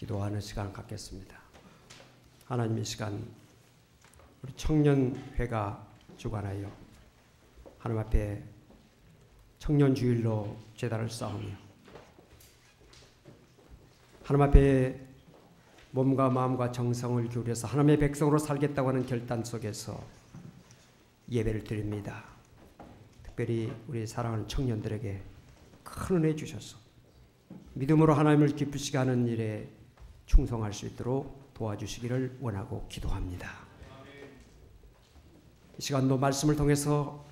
기도하는 시간을 갖겠습니다. 하나님, 이 시간 우리 청년회가 주관하여 하나님 앞에 청년주일로 제단을 쌓으며 하나님 앞에 몸과 마음과 정성을 기울여서 하나님의 백성으로 살겠다고 하는 결단 속에서 예배를 드립니다. 특별히 우리 사랑하는 청년들에게 큰 은혜 주셔서 믿음으로 하나님을 기쁘시게 하는 일에 충성할 수 있도록 도와주시기를 원하고 기도합니다. 이 시간도 말씀을 통해서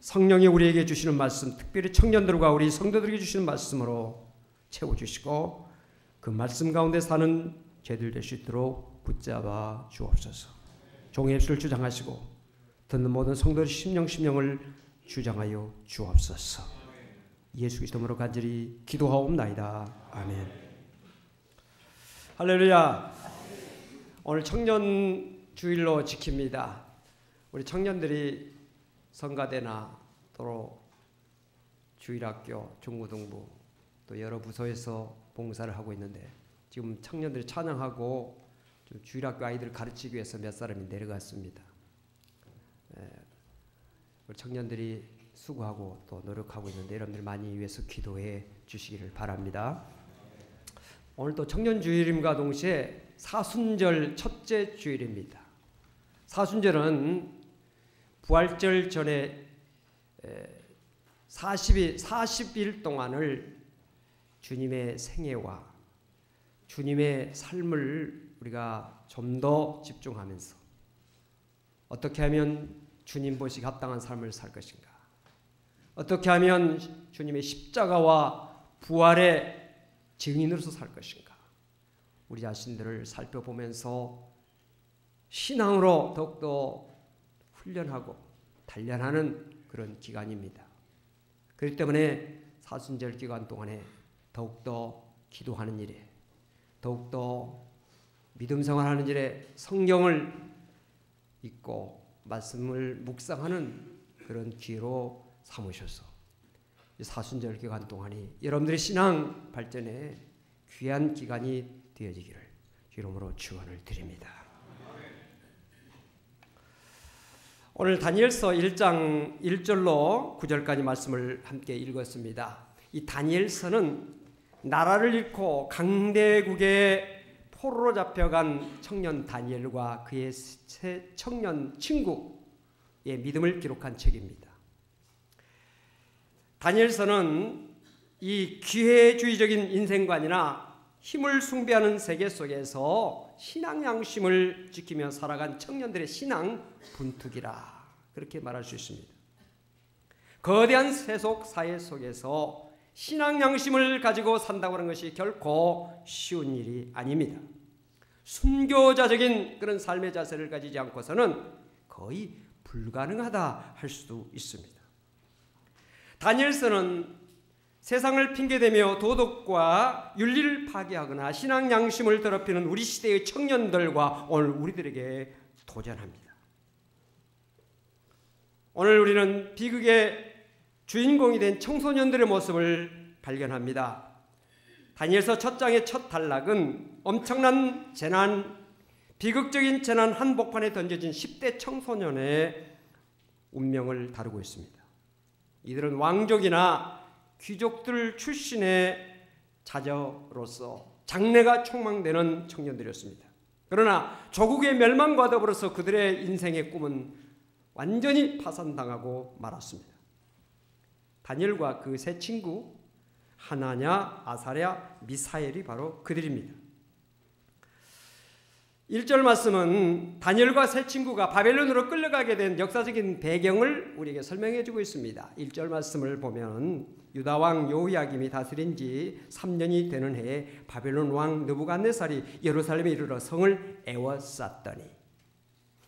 성령이 우리에게 주시는 말씀, 특별히 청년들과 우리 성도들에게 주시는 말씀으로 채워주시고 그 말씀 가운데 사는 죄들 될 수 있도록 붙잡아 주옵소서. 종의 입술을 주장하시고 듣는 모든 성도의 심령을 주장하여 주옵소서. 예수 그리스도로 간절히 기도하옵나이다. 아멘. 할렐루야. 오늘 청년 주일로 지킵니다. 우리 청년들이 성가대나 또 주일학교, 중고등부 또 여러 부서에서 봉사를 하고 있는데 지금 청년들이 찬양하고 주일학교 아이들을 가르치기 위해서 몇 사람이 내려갔습니다. 우리 청년들이 수고하고 또 노력하고 있는데 여러분들 많이 위해서 기도해 주시기를 바랍니다. 오늘 또 청년주일임과 동시에 사순절 첫째 주일입니다. 사순절은 부활절 전에 40일 동안을 주님의 생애와 주님의 삶을 우리가 좀 더 집중하면서 어떻게 하면 주님 보시기 합당한 삶을 살 것인가, 어떻게 하면 주님의 십자가와 부활의 증인으로서 살 것인가, 우리 자신들을 살펴보면서 신앙으로 더욱더 훈련하고 단련하는 그런 기간입니다. 그렇기 때문에 사순절 기간 동안에 더욱더 기도하는 일에, 더욱더 믿음 생활하는 일에 성경을 읽고 말씀을 묵상하는 그런 기회로 삼으셔서 사순절 기간 동안이 여러분들의 신앙 발전에 귀한 기간이 되어지기를 이름으로 축원을 드립니다. 오늘 다니엘서 1장 1절로 9절까지 말씀을 함께 읽었습니다. 이 다니엘서는 나라를 잃고 강대국의 포로로 잡혀간 청년 다니엘과 그의 세 청년 친구의 믿음을 기록한 책입니다. 다니엘서는 이 기회주의적인 인생관이나 힘을 숭배하는 세계 속에서 신앙 양심을 지키며 살아간 청년들의 신앙 분투기라, 그렇게 말할 수 있습니다. 거대한 세속 사회 속에서 신앙 양심을 가지고 산다고 하는 것이 결코 쉬운 일이 아닙니다. 순교자적인 그런 삶의 자세를 가지지 않고서는 거의 불가능하다 할 수도 있습니다. 다니엘서는 세상을 핑계대며 도덕과 윤리를 파괴하거나 신앙 양심을 더럽히는 우리 시대의 청년들과 오늘 우리들에게 도전합니다. 오늘 우리는 비극의 주인공이 된 청소년들의 모습을 발견합니다. 다니엘서 첫 장의 첫 단락은 엄청난 재난, 비극적인 재난 한복판에 던져진 10대 청소년의 운명을 다루고 있습니다. 이들은 왕족이나 귀족들 출신의 자녀로서 장래가 촉망되는 청년들이었습니다. 그러나 조국의 멸망과 더불어서 그들의 인생의 꿈은 완전히 파산당하고 말았습니다. 다니엘과 그 세 친구 하나냐, 아사랴, 미사엘이 바로 그들입니다. 1절 말씀은 다니엘과 세 친구가 바벨론으로 끌려가게 된 역사적인 배경을 우리에게 설명해 주고 있습니다. 1절 말씀을 보면 유다왕 여호야김이 다스린 지 3년이 되는 해에 바벨론 왕 느부갓네살이 예루살렘에 이르러 성을 에워쌌더니,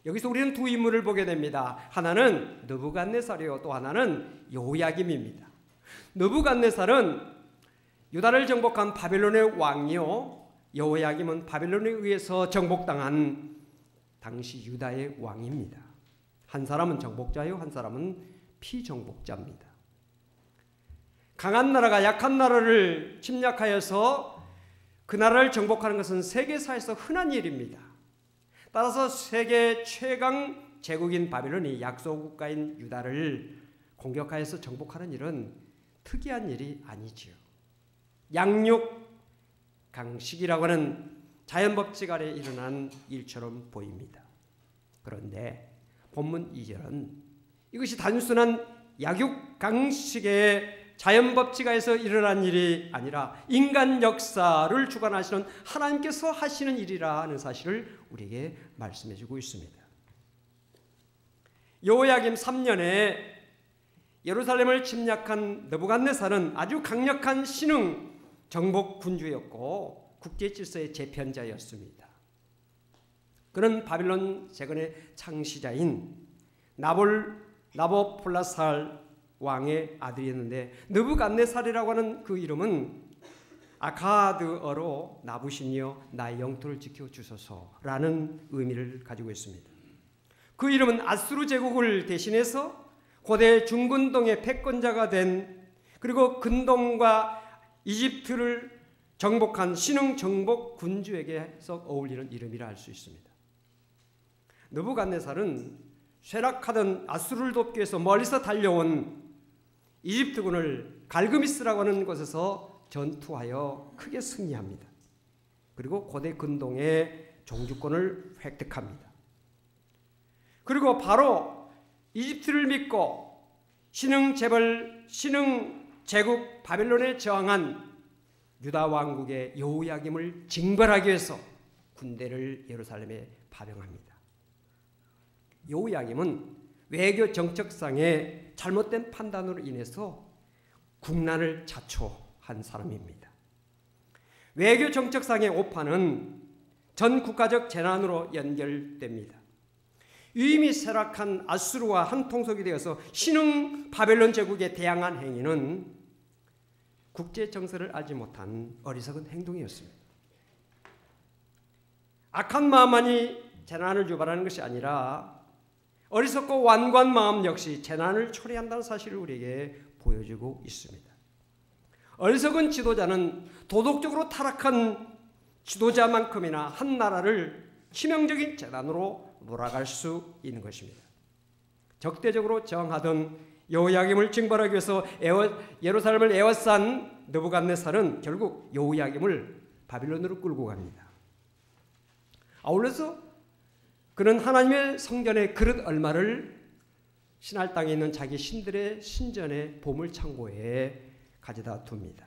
여기서 우리는 두 인물을 보게 됩니다. 하나는 느부갓네살이요, 또 하나는 여호야김입니다. 느부갓네살은 유다를 정복한 바벨론의 왕이요, 여호야김은 바벨론에 의해서 정복당한 당시 유다의 왕입니다. 한 사람은 정복자요, 한 사람은 피정복자입니다. 강한 나라가 약한 나라를 침략하여서 그 나라를 정복하는 것은 세계사에서 흔한 일입니다. 따라서 세계 최강 제국인 바벨론이 약소국가인 유다를 공격하여서 정복하는 일은 특이한 일이 아니지요. 양육강식이라고 하는 자연법칙 아래 일어난 일처럼 보입니다. 그런데 본문 2절은 이것이 단순한 약육강식의 자연법칙에서 일어난 일이 아니라 인간 역사를 주관하시는 하나님께서 하시는 일이라는 사실을 우리에게 말씀해 주고 있습니다. 여호야김 3년에 예루살렘을 침략한 느부갓네살은 아주 강력한 신흥 정복 군주였고 국제 질서의 재편자였습니다. 그는 바빌론 재건의 창시자인 나보폴라살 왕의 아들이었는데 느부갓네살이라고 하는 그 이름은 아카드어로 나부신이여 나의 영토를 지켜주소서라는 의미를 가지고 있습니다. 그 이름은 아수르 제국을 대신해서 고대 중근동의 패권자가 된 그리고 근동과 이집트를 정복한 신흥 정복 군주에게서 어울리는 이름이라 할 수 있습니다. 느부갓네살은 쇠락하던 아수르를 돕기 위해서 멀리서 달려온 이집트군을 갈그미스라고 하는 곳에서 전투하여 크게 승리합니다. 그리고 고대 근동의 종주권을 획득합니다. 그리고 바로 이집트를 믿고 신흥 제국 바벨론에 저항한 유다 왕국의 여호야김을 징벌하기 위해서 군대를 예루살렘에 파병합니다. 여호야김은 외교 정책상의 잘못된 판단으로 인해서 국난을 자초한 사람입니다. 외교 정책상의 오판은 전 국가적 재난으로 연결됩니다. 유임이 쇠락한 아수르와 한통속이 되어서 신흥 바벨론 제국에 대항한 행위는 국제 정세를 알지 못한 어리석은 행동이었습니다. 악한 마음만이 재난을 유발하는 것이 아니라 어리석고 완고한 마음 역시 재난을 초래한다는 사실을 우리에게 보여주고 있습니다. 어리석은 지도자는 도덕적으로 타락한 지도자만큼이나 한 나라를 치명적인 재난으로 몰아갈 수 있는 것입니다. 적대적으로 저항하던 여호야김을 징벌하기 위해서 예루살렘을 에워싼 느부갓네살은 결국 여호야김을 바빌론으로 끌고 갑니다. 아울러서 그는 하나님의 성전의 그릇 얼마를 신할 땅에 있는 자기 신들의 신전의 보물창고에 가져다 둡니다.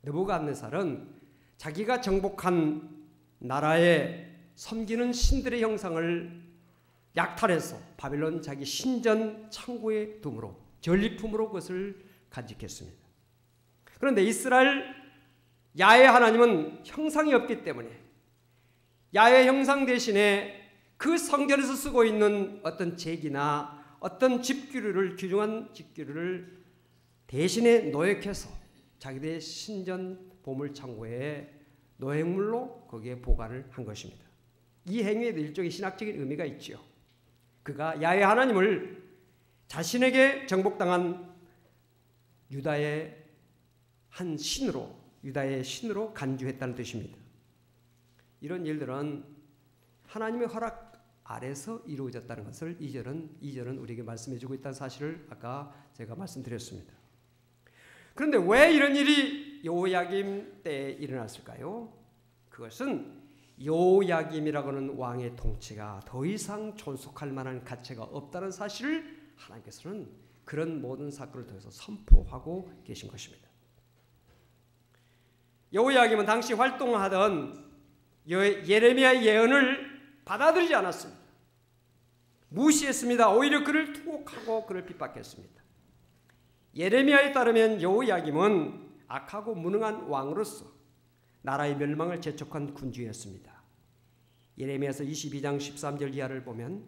느부갓네살은 자기가 정복한 나라에 섬기는 신들의 형상을 약탈해서 바빌론 자기 신전 창고에 둠으로 전리품으로 그것을 간직했습니다. 그런데 이스라엘 야훼 하나님은 형상이 없기 때문에 야훼 형상 대신에 그 성전에서 쓰고 있는 어떤 제기나 어떤 집기류를 귀중한 집기류를 대신에 노획해서 자기들의 신전 보물창고에 노획물로 거기에 보관을 한 것입니다. 이 행위에도 일종의 신학적인 의미가 있지요. 그가 야훼 하나님을 자신에게 정복당한 유다의 한 신으로, 유다의 신으로 간주했다는 뜻입니다. 이런 일들은 하나님의 허락 아래서 이루어졌다는 것을 2절은 우리에게 말씀해주고 있다는 사실을 아까 제가 말씀드렸습니다. 그런데 왜 이런 일이 여호야김 때에 일어났을까요? 그것은 여호야김이라고 하는 왕의 통치가 더 이상 존속할 만한 가치가 없다는 사실을 하나님께서는 그런 모든 사건을 통해서 선포하고 계신 것입니다. 여호야김은 당시 활동하던 예레미야의 예언을 받아들이지 않았습니다. 무시했습니다. 오히려 그를 투옥하고 그를 핍박했습니다. 예레미야에 따르면 여호야김은 악하고 무능한 왕으로서 나라의 멸망을 재촉한 군주였습니다. 예레미야서 22장 13절 이하를 보면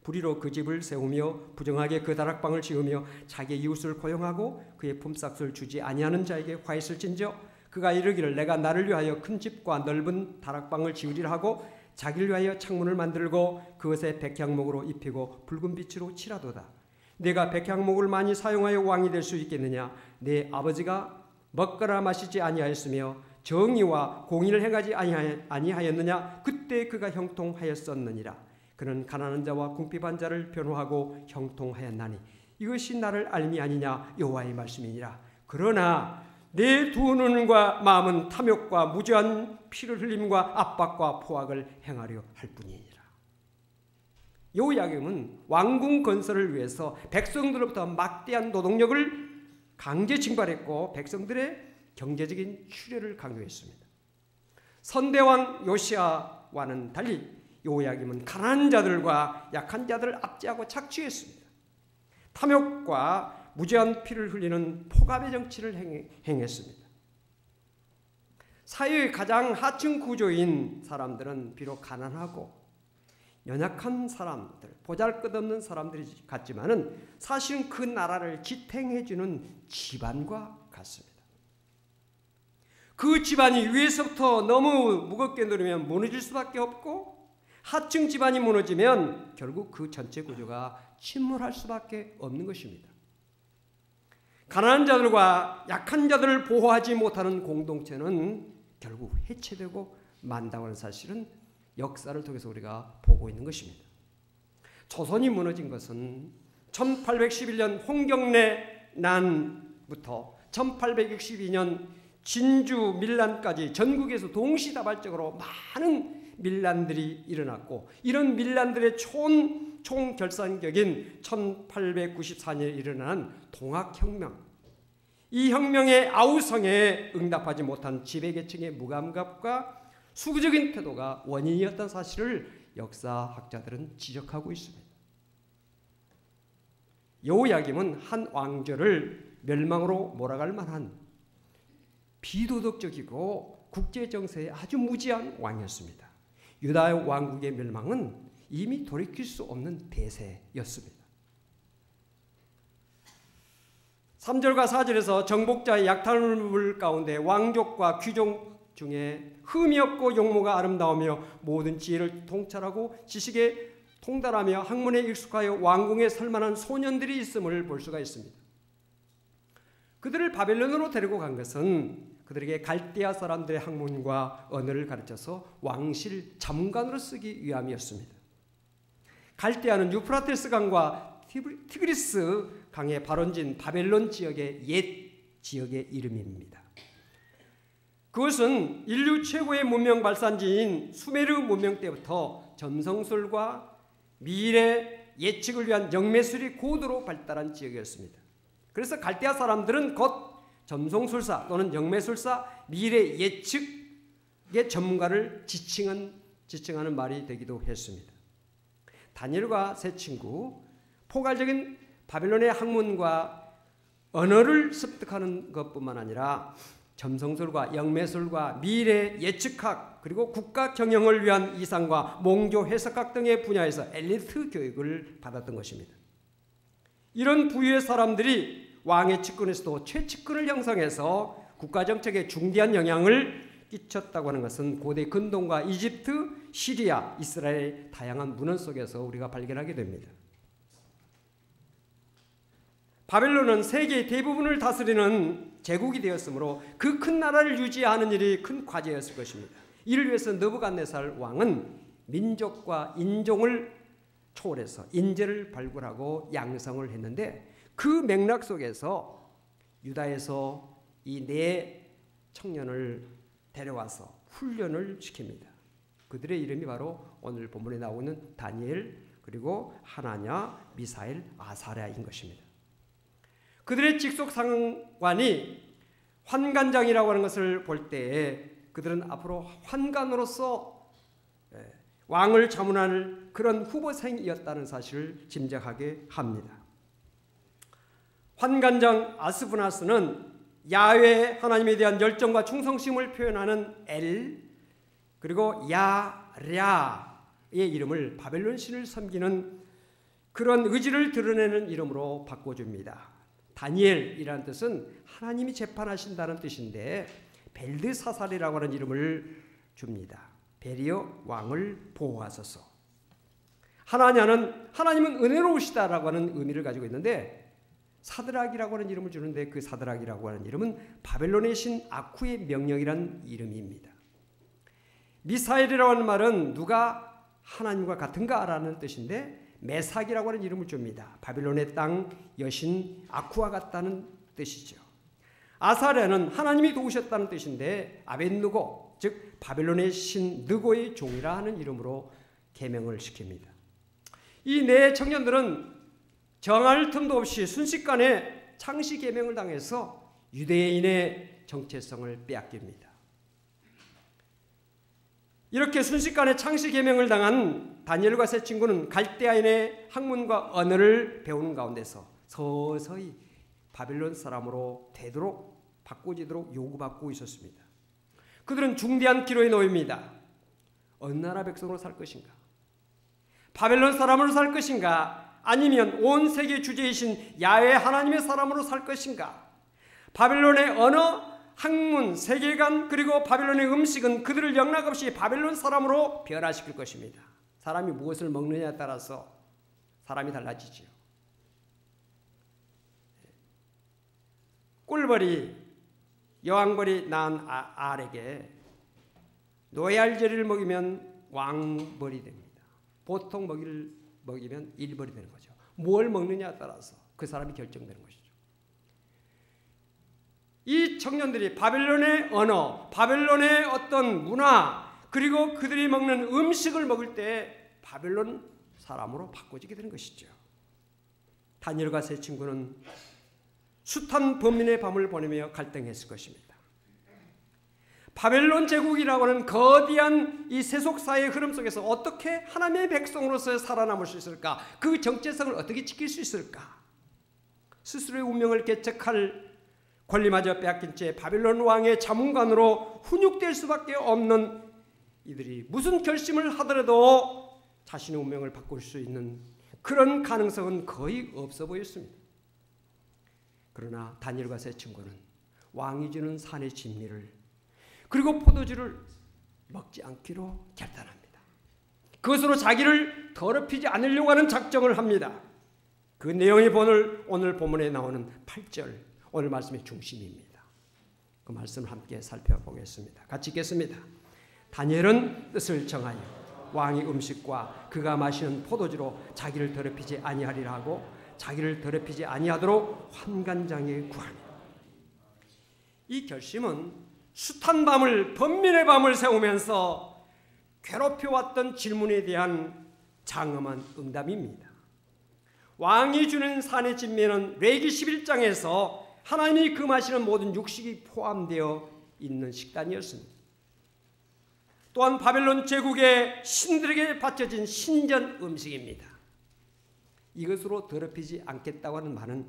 불의로 그 집을 세우며 부정하게 그 다락방을 지으며 자기 이웃을 고용하고 그의 품삯을 주지 아니하는 자에게 화했을진저 그가 이르기를 내가 나를 위하여 큰 집과 넓은 다락방을 지으리라 하고 자기를 위하여 창문을 만들고 그것에 백향목으로 입히고 붉은 빛으로 칠하도다. 내가 백향목을 많이 사용하여 왕이 될 수 있겠느냐? 내 아버지가 먹거나 마시지 아니하였으며 정의와 공의를 행하지 아니하였느냐? 그때 그가 형통하였었느니라. 그는 가난한 자와 궁핍한 자를 변호하고 형통하였나니 이것이 나를 알미 아니냐? 여호와의 말씀이니라. 그러나 내 두 눈과 마음은 탐욕과 무죄한 피를 흘림과 압박과 포악을 행하려 할 뿐이니라. 요야김은 왕궁 건설을 위해서 백성들로부터 막대한 노동력을 강제 징발했고 백성들의 경제적인 출혈을 강요했습니다. 선대왕 요시아와는 달리 요야김은 가난한 자들과 약한 자들을 압제하고 착취했습니다. 탐욕과 무죄한 피를 흘리는 포갑의 정치를 행했습니다. 사회의 가장 하층 구조인 사람들은 비록 가난하고 연약한 사람들, 보잘것없는 사람들이 같지만은 사실은 그 나라를 지탱해주는 집안과 같습니다. 그 집안이 위에서부터 너무 무겁게 누르면 무너질 수밖에 없고 하층 집안이 무너지면 결국 그 전체 구조가 침몰할 수밖에 없는 것입니다. 가난한 자들과 약한 자들을 보호하지 못하는 공동체는 결국 해체되고 만다고 하는 사실은 역사를 통해서 우리가 보고 있는 것입니다. 조선이 무너진 것은 1811년 홍경래 난부터 1862년 진주 밀란까지 전국에서 동시다발적으로 많은 밀란들이 일어났고 이런 밀란들의 총결산격인 1894년에 일어난 동학혁명, 이 혁명의 아우성에 응답하지 못한 지배계층의 무감각과 수구적인 태도가 원인이었던 사실을 역사학자들은 지적하고 있습니다. 여호야김은 한 왕조를 멸망으로 몰아갈 만한 비도덕적이고 국제정세에 아주 무지한 왕이었습니다. 유다 왕국의 멸망은 이미 돌이킬 수 없는 대세였습니다. 3절과 4절에서 정복자의 약탈물 가운데 왕족과 귀족 중에 흠이 없고 용모가 아름다우며 모든 지혜를 통찰하고 지식에 통달하며 학문에 익숙하여 왕궁에 설만한 소년들이 있음을 볼 수가 있습니다. 그들을 바벨론으로 데리고 간 것은 그들에게 갈대아 사람들의 학문과 언어를 가르쳐서 왕실 자문관으로 쓰기 위함이었습니다. 갈대아는 유프라테스 강과 티그리스 강의 발원지인 바벨론 지역의 옛 지역의 이름입니다. 그것은 인류 최고의 문명 발산지인 수메르 문명 때부터 점성술과 미래 예측을 위한 영매술이 고도로 발달한 지역이었습니다. 그래서 갈대아 사람들은 곧 점성술사 또는 영매술사, 미래 예측의 전문가를 지칭하는 말이 되기도 했습니다. 다니엘과 세 친구, 포괄적인 바벨론의 학문과 언어를 습득하는 것뿐만 아니라 점성술과 영매술과 미래 예측학 그리고 국가 경영을 위한 이상과 몽조 해석학 등의 분야에서 엘리트 교육을 받았던 것입니다. 이런 부유의 사람들이 왕의 측근에서도 최측근을 형성해서 국가 정책에 중대한 영향을 끼쳤다고 하는 것은 고대 근동과 이집트, 시리아, 이스라엘의 다양한 문헌 속에서 우리가 발견하게 됩니다. 바벨론은 세계의 대부분을 다스리는 제국이 되었으므로 그 큰 나라를 유지하는 일이 큰 과제였을 것입니다. 이를 위해서 느부갓네살 왕은 민족과 인종을 초월해서 인재를 발굴하고 양성을 했는데 그 맥락 속에서 유다에서 이 네 청년을 데려와서 훈련을 시킵니다. 그들의 이름이 바로 오늘 본문에 나오는 다니엘 그리고 하나냐, 미사엘, 아사랴인 것입니다. 그들의 직속 상관이 환관장이라고 하는 것을 볼 때에 그들은 앞으로 환관으로서 왕을 자문할 그런 후보생이었다는 사실을 짐작하게 합니다. 환관장 아스브나스는 야훼 하나님에 대한 열정과 충성심을 표현하는 엘 그리고 야랴의 이름을 바벨론 신을 섬기는 그런 의지를 드러내는 이름으로 바꿔줍니다. 다니엘이라는 뜻은 하나님이 재판하신다는 뜻인데 벨드사살이라고 하는 이름을 줍니다. 베리어 왕을 보호하소서. 하나냐는 하나님은 은혜로우시다라고 하는 의미를 가지고 있는데 사드락이라고 하는 이름을 주는데 그 사드락이라고 하는 이름은 바벨론의 신 아쿠의 명령이라는 이름입니다. 미사엘이라고 하는 말은 누가 하나님과 같은가라는 뜻인데 메삭이라고 하는 이름을 줍니다. 바벨론의 땅 여신 아쿠와 같다는 뜻이죠. 아사랴는 하나님이 도우셨다는 뜻인데 아벤느고, 즉 바벨론의 신 느고의 종이라 하는 이름으로 계명을 시킵니다. 이 네 청년들은 정할 틈도 없이 순식간에 창시 계명을 당해서 유대인의 정체성을 빼앗깁니다. 이렇게 순식간에 창시 계명을 당한 다니엘과 세 친구는 갈대아인의 학문과 언어를 배우는 가운데서 서서히 바벨론 사람으로 되도록 바꿔지도록 요구받고 있었습니다. 그들은 중대한 기로에 놓입니다. 어느 나라 백성으로 살 것인가? 바벨론 사람으로 살 것인가? 아니면 온 세계 주제이신 야훼 하나님의 사람으로 살 것인가? 바벨론의 언어, 학문, 세계관 그리고 바벨론의 음식은 그들을 영락없이 바벨론 사람으로 변화시킬 것입니다. 사람이 무엇을 먹느냐에 따라서 사람이 달라지지요. 꿀벌이 여왕벌이 낳은 알에게 노얄제리를 먹이면 왕벌이 됩니다. 보통 먹이를 먹이면 일벌이 되는 거죠. 뭘 먹느냐에 따라서 그 사람이 결정되는 것이죠. 이 청년들이 바벨론의 언어, 바벨론의 어떤 문화, 그리고 그들이 먹는 음식을 먹을 때 바벨론 사람으로 바꿔지게 되는 것이죠. 다니엘과 세 친구는 숱한 범민의 밤을 보내며 갈등했을 것입니다. 바벨론 제국이라고 하는 거대한 이 세속사의 흐름 속에서 어떻게 하나님의 백성으로서 살아남을 수 있을까? 그 정체성을 어떻게 지킬 수 있을까? 스스로의 운명을 개척할 권리마저 빼앗긴 채 바벨론 왕의 자문관으로 훈육될 수밖에 없는 이들이 무슨 결심을 하더라도 자신의 운명을 바꿀 수 있는 그런 가능성은 거의 없어 보였습니다. 그러나 다니엘과 세 친구는 왕이 주는 산의 진미를 그리고 포도주를 먹지 않기로 결단합니다. 그것으로 자기를 더럽히지 않으려고 하는 작정을 합니다. 그 내용이 오늘 본문에 나오는 8절 오늘 말씀의 중심입니다. 그 말씀을 함께 살펴보겠습니다. 같이 읽겠습니다. 다니엘은 뜻을 정하여 왕의 음식과 그가 마시는 포도주로 자기를 더럽히지 아니하리라 하고 자기를 더럽히지 아니하도록 환관장에 구합니다. 이 결심은 숱한 밤을 번민의 밤을 세우면서 괴롭혀왔던 질문에 대한 장엄한 응답입니다. 왕이 주는 산의 진미는 레위기 11장에서 하나님이 금하시는 모든 육식이 포함되어 있는 식단이었습니다. 또한 바벨론 제국의 신들에게 바쳐진 신전 음식입니다. 이것으로 더럽히지 않겠다고 하는 말은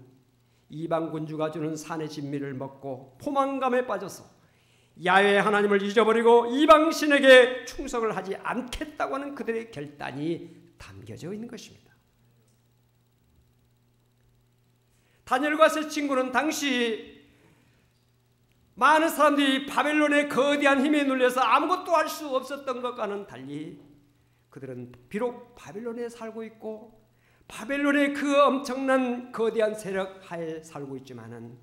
이방 군주가 주는 산의 진미를 먹고 포만감에 빠져서 야훼 하나님을 잊어버리고 이방 신에게 충성을 하지 않겠다고 하는 그들의 결단이 담겨져 있는 것입니다. 다니엘과 세 친구는 당시 많은 사람들이 바벨론의 거대한 힘에 눌려서 아무것도 할 수 없었던 것과는 달리 그들은 비록 바벨론에 살고 있고 바벨론의 그 엄청난 거대한 세력 하에 살고 있지만은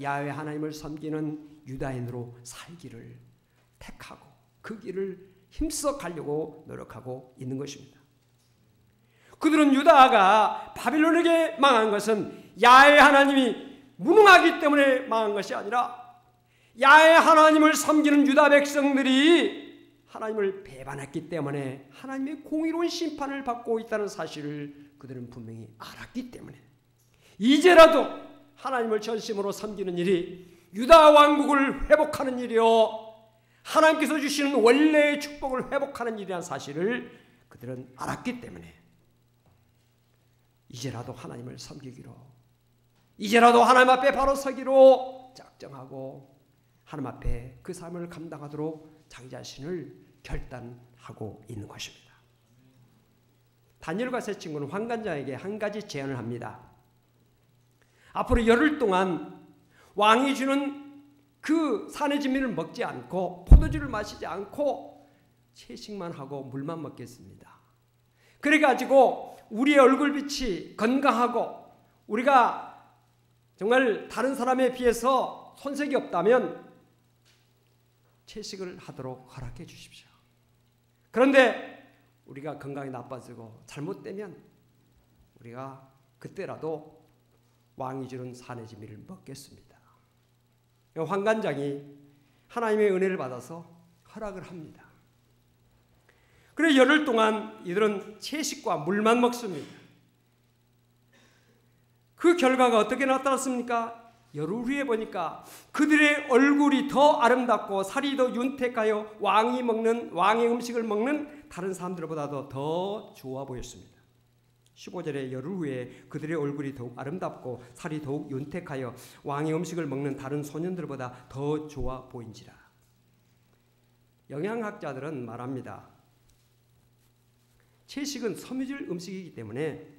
야훼 하나님을 섬기는 유다인으로 살기를 택하고 그 길을 힘써 가려고 노력하고 있는 것입니다. 그들은 유다가 바벨론에게 망한 것은 야훼 하나님이 무능하기 때문에 망한 것이 아니라 야훼 하나님을 섬기는 유다 백성들이 하나님을 배반했기 때문에 하나님의 공의로운 심판을 받고 있다는 사실을 그들은 분명히 알았기 때문에 이제라도 하나님을 전심으로 섬기는 일이 유다 왕국을 회복하는 일이요 하나님께서 주시는 원래의 축복을 회복하는 일이라는 사실을 그들은 알았기 때문에 이제라도 하나님을 섬기기로 이제라도 하나님 앞에 바로 서기로 작정하고 하나님 앞에 그 삶을 감당하도록 자기 자신을 결단하고 있는 것입니다. 다니엘과 세 친구는 환관장에게 한 가지 제안을 합니다. 앞으로 열흘 동안 왕이 주는 그 산의 진미를 먹지 않고 포도주를 마시지 않고 채식만 하고 물만 먹겠습니다. 그래가지고 우리의 얼굴빛이 건강하고 우리가 정말 다른 사람에 비해서 손색이 없다면 채식을 하도록 허락해 주십시오. 그런데 우리가 건강이 나빠지고 잘못되면 우리가 그때라도 왕이 주는 산해지미를 먹겠습니다. 환관장이 하나님의 은혜를 받아서 허락을 합니다. 그래서 열흘 동안 이들은 채식과 물만 먹습니다. 그 결과가 어떻게 나타났습니까? 열흘 후에 보니까 그들의 얼굴이 더 아름답고 살이 더 윤택하여 왕의 음식을 먹는 다른 사람들보다도 더 좋아 보였습니다. 15절에 열흘 후에 그들의 얼굴이 더욱 아름답고 살이 더욱 윤택하여 왕의 음식을 먹는 다른 소년들보다 더 좋아 보인지라. 영양학자들은 말합니다. 채식은 섬유질 음식이기 때문에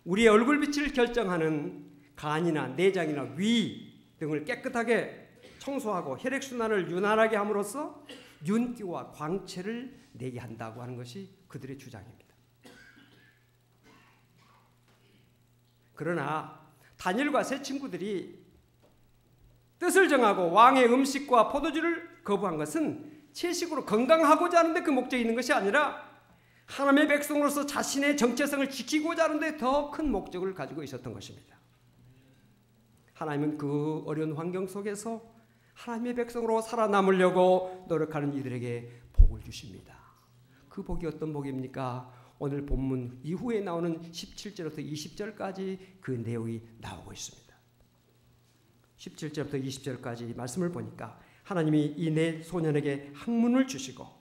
우리의 얼굴빛을 결정하는 간이나 내장이나 위 등을 깨끗하게 청소하고 혈액순환을 유난하게 함으로써 윤기와 광채를 내게 한다고 하는 것이 그들의 주장입니다. 그러나 다니엘과 세 친구들이 뜻을 정하고 왕의 음식과 포도주를 거부한 것은 채식으로 건강하고자 하는데 그 목적이 있는 것이 아니라 하나님의 백성으로서 자신의 정체성을 지키고자 하는데 더 큰 목적을 가지고 있었던 것입니다. 하나님은 그 어려운 환경 속에서 하나님의 백성으로 살아남으려고 노력하는 이들에게 복을 주십니다. 그 복이 어떤 복입니까? 오늘 본문 이후에 나오는 17절부터 20절까지 그 내용이 나오고 있습니다. 17절부터 20절까지 말씀을 보니까 하나님이 이 네 소년에게 학문을 주시고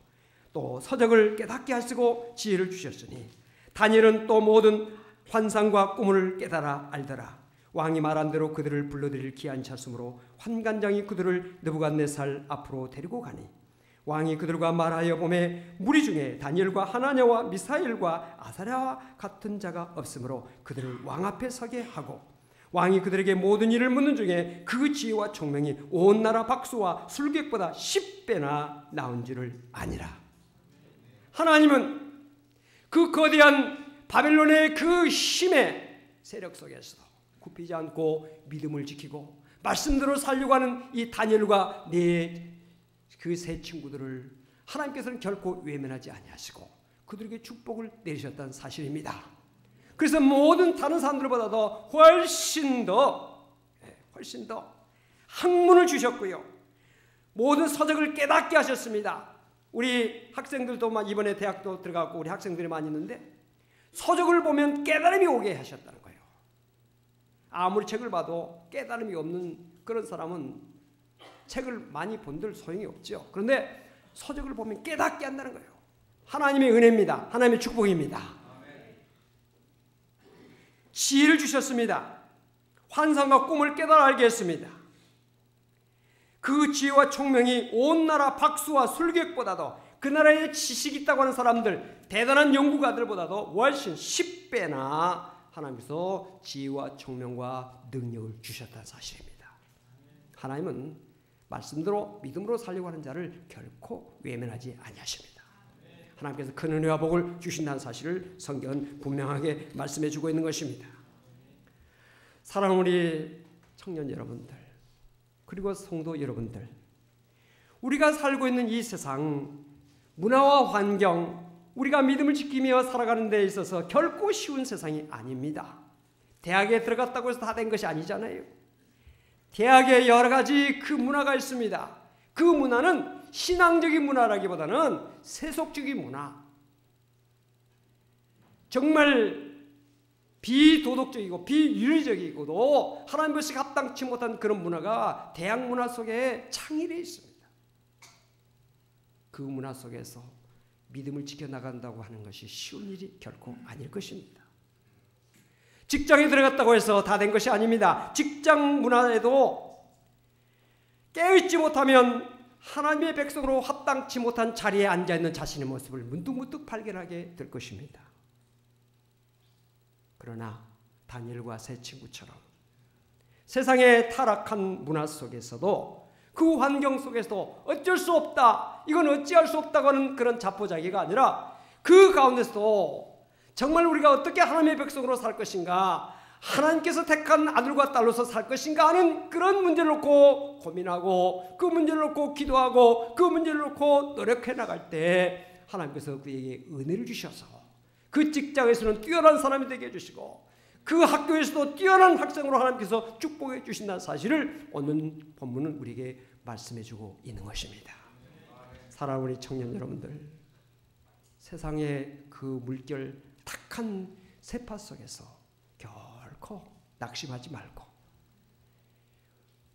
또 서적을 깨닫게 하시고 지혜를 주셨으니 다니엘은 또 모든 환상과 꿈을 깨달아 알더라. 왕이 말한 대로 그들을 불러들일 기한 찼으므로 환관장이 그들을 느부갓네살 앞으로 데리고 가니 왕이 그들과 말하여 보매 무리 중에 다니엘과 하나냐와 미사엘과 아사랴와 같은 자가 없으므로 그들을 왕 앞에 서게 하고 왕이 그들에게 모든 일을 묻는 중에 그 지혜와 총명이 온 나라 박수와 술객보다 10배나 나온 줄을 아니라. 하나님은 그 거대한 바벨론의 그 힘의 세력 속에서도 굽히지 않고 믿음을 지키고 말씀대로 살려고 하는 이 다니엘과 그 세 친구들을 하나님께서는 결코 외면하지 아니하시고 그들에게 축복을 내리셨다는 사실입니다. 그래서 모든 다른 사람들보다도 훨씬 더 학문을 주셨고요. 모든 서적을 깨닫게 하셨습니다. 우리 학생들도 이번에 대학도 들어가고 우리 학생들이 많이 있는데 서적을 보면 깨달음이 오게 하셨다는 거예요. 아무리 책을 봐도 깨달음이 없는 그런 사람은 책을 많이 본들 소용이 없죠. 그런데 서적을 보면 깨닫게 한다는 거예요. 하나님의 은혜입니다. 하나님의 축복입니다. 지혜를 주셨습니다. 환상과 꿈을 깨달아 알게 했습니다. 그 지혜와 총명이 온 나라 박수와 술객보다도 그 나라에 지식이 있다고 하는 사람들, 대단한 연구가들보다도 훨씬 10배나 하나님께서 지혜와 총명과 능력을 주셨다는 사실입니다. 하나님은 말씀대로 믿음으로 살려고 하는 자를 결코 외면하지 아니하십니다. 하나님께서 큰 은혜와 복을 주신다는 사실을 성경은 분명하게 말씀해 주고 있는 것입니다. 사랑하는 우리 청년 여러분들, 그리고 성도 여러분들, 우리가 살고 있는 이 세상 문화와 환경, 우리가 믿음을 지키며 살아가는 데 있어서 결코 쉬운 세상이 아닙니다. 대학에 들어갔다고 해서 다 된 것이 아니잖아요. 대학에 여러 가지 그 문화가 있습니다. 그 문화는 신앙적인 문화라기보다는 세속적인 문화, 정말 비도덕적이고 비윤리적이고도 하나님 것이 합당치 못한 그런 문화가 대학 문화 속에 창일해 있습니다. 그 문화 속에서 믿음을 지켜나간다고 하는 것이 쉬운 일이 결코 아닐 것입니다. 직장에 들어갔다고 해서 다 된 것이 아닙니다. 직장 문화에도 깨어있지 못하면 하나님의 백성으로 합당치 못한 자리에 앉아있는 자신의 모습을 문득문득 발견하게 될 것입니다. 그러나 다니엘과 세 친구처럼 세상의 타락한 문화 속에서도 그 환경 속에서도 어쩔 수 없다, 이건 어찌할 수 없다고 하는 그런 자포자기가 아니라 그 가운데서도 정말 우리가 어떻게 하나님의 백성으로 살 것인가, 하나님께서 택한 아들과 딸로서 살 것인가 하는 그런 문제를 놓고 고민하고 그 문제를 놓고 기도하고 그 문제를 놓고 노력해 나갈 때 하나님께서 그에게 은혜를 주셔서 그 직장에서는 뛰어난 사람이 되게 해주시고 그 학교에서도 뛰어난 학생으로 하나님께서 축복해 주신다는 사실을 오늘 본문은 우리에게 말씀해 주고 있는 것입니다. 사랑하는 우리 청년 여러분들, 세상의 그 물결 탁한 세파 속에서 결코 낙심하지 말고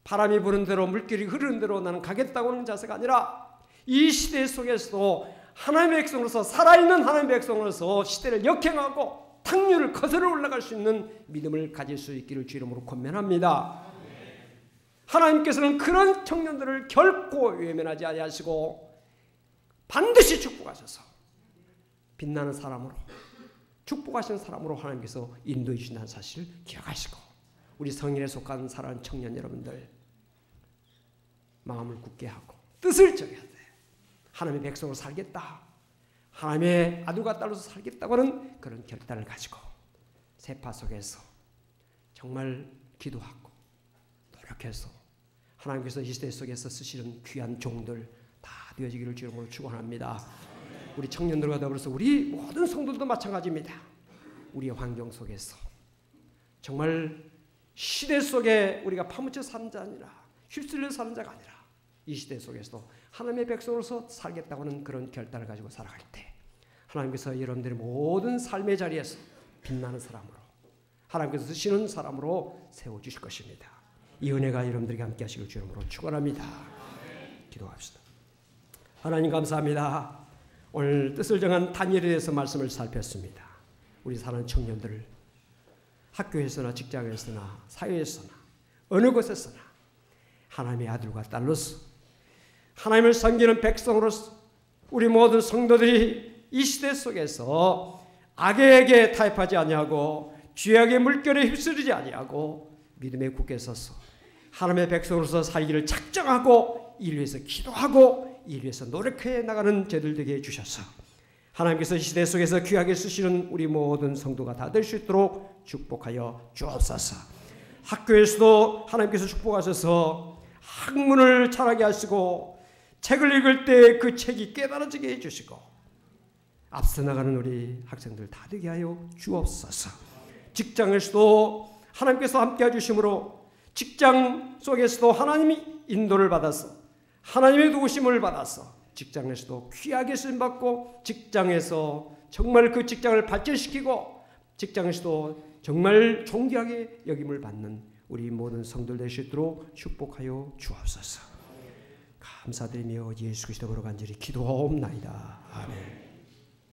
바람이 부는 대로 물결이 흐르는 대로 나는 가겠다고 하는 자세가 아니라 이 시대 속에서도 하나님의 백성으로서 살아있는 하나님의 백성으로서 시대를 역행하고 탁류를 거슬러 올라갈 수 있는 믿음을 가질 수 있기를 주 이름으로 권면합니다. 하나님께서는 그런 청년들을 결코 외면하지 아니하시고 반드시 축복하셔서 빛나는 사람으로 축복하신 사람으로 하나님께서 인도해 주신다는 사실을 기억하시고 우리 성인에 속한 사랑하는 청년 여러분들 마음을 굳게 하고 뜻을 정해야 돼. 하나님의 백성으로 살겠다. 하나님의 아들과 딸로서 살겠다고 하는 그런 결단을 가지고 세파 속에서 정말 기도하고 노력해서 하나님께서 이 시대 속에서 쓰시는 귀한 종들 다 되어지기를 주님으로 축원합니다. 우리 청년들과 더불어서 우리 모든 성도들도 마찬가지입니다. 우리의 환경 속에서 정말 시대 속에 우리가 파묻혀 사는 자 아니라 휩쓸려 사는 자가 아니라 이 시대 속에서도 하나님의 백성으로서 살겠다고 하는 그런 결단을 가지고 살아갈 때 하나님께서 여러분들의 모든 삶의 자리에서 빛나는 사람으로 하나님께서 쓰시는 사람으로 세워주실 것입니다. 이 은혜가 여러분들에게 함께 하시길 주님으로 축원합니다. 기도합시다. 하나님 감사합니다. 오늘 뜻을 정한 다니엘에 대해서 말씀을 살폈습니다. 우리 사는 청년들을 학교에서나 직장에서나 사회에서나 어느 곳에서나 하나님의 아들과 딸로서 하나님을 섬기는 백성으로서 우리 모든 성도들이 이 시대 속에서 악에게 타협하지 아니하고 죄악의 물결에 휩쓸리지 아니하고 믿음에 굳게 서서 하나님의 백성으로서 살기를 작정하고 이를 위해서 기도하고 이를 위해서 노력해 나가는 저들 되게 해주셔서 하나님께서 이 시대 속에서 귀하게 쓰시는 우리 모든 성도가 다 될 수 있도록 축복하여 주옵소서. 학교에서도 하나님께서 축복하셔서 학문을 잘하게 하시고 책을 읽을 때 그 책이 깨달아지게 해주시고 앞서 나가는 우리 학생들 다 되게 하여 주옵소서. 직장에서도 하나님께서 함께 해주심으로 직장 속에서도 하나님이 인도를 받아서 하나님의 도우심을 받아서 직장에서도 귀하게 쓰임받고 직장에서 정말 그 직장을 발전시키고 직장에서도 정말 존귀하게 여김을 받는 우리 모든 성도들 될 수 있도록 축복하여 주옵소서. 감사드리며 예수 그리스도로 간절히 기도하옵나이다. 아멘.